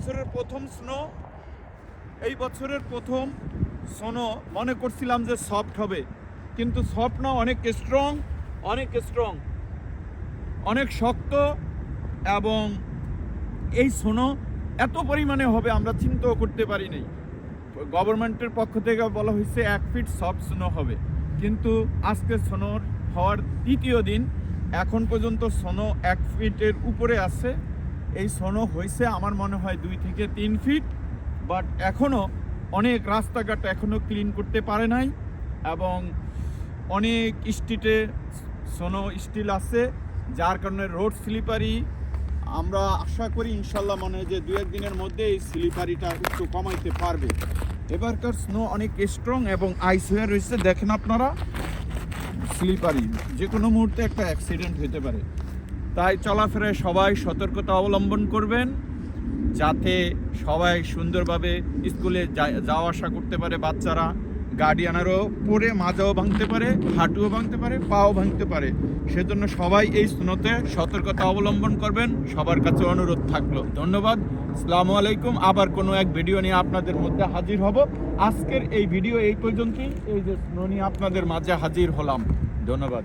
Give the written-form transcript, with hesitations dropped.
বছরের প্রথম স্নো, এই বছরের প্রথম স্নো। মনে করছিলাম যে সফট হবে, কিন্তু সফট না, অনেক স্ট্রং, অনেক শক্ত। এবং এই স্নো এত পরিমাণে হবে আমরা চিন্তাও করতে পারিনি। গভর্নমেন্টের পক্ষ থেকে বলা হয়েছে 1 ফিট সফট স্নো হবে, কিন্তু আজকে স্নোর হওয়ার তৃতীয় দিন, এখন পর্যন্ত স্নো 1 ফিটের উপরে আছে। এই স্নো হয়েছে আমার মনে হয় 2 থেকে 3 ফিট, বাট এখনও অনেক রাস্তাঘাট এখনও ক্লিন করতে পারে নাই, এবং অনেক স্ট্রিটে স্নো স্টিল আছে, যার কারণে রোড স্লিপারি। আমরা আশা করি ইনশাল্লাহ যে 2-1 দিনের মধ্যে এই স্লিপারিটা একটু কমাইতে পারবে। এবারকার স্নো অনেক স্ট্রং এবং আইস হয়ে রয়েছে, দেখেন আপনারা, স্লিপারি, যে কোনো মুহূর্তে একটা অ্যাক্সিডেন্ট হতে পারে। তাই চলাফেরায় সবাই সতর্কতা অবলম্বন করবেন, যাতে সবাই সুন্দরভাবে স্কুলে যাওয়া আসা করতে পারে। বাচ্চারা, গার্ডিয়ানেরও পরে মাজাও ভাঙতে পারে, হাঁটুও ভাঙতে পারে, পাও ভাঙতে পারে। সেজন্য সবাই এই স্নোতে সতর্কতা অবলম্বন করবেন, সবার কাছে অনুরোধ থাকলো। ধন্যবাদ, আসসালামু আলাইকুম। আবার কোনো এক ভিডিও নিয়ে আপনাদের মধ্যে হাজির হব। আজকের এই ভিডিও এই পর্যন্তই। এই যে স্নো নিয়ে আপনাদের মাঝে হাজির হলাম। ধন্যবাদ।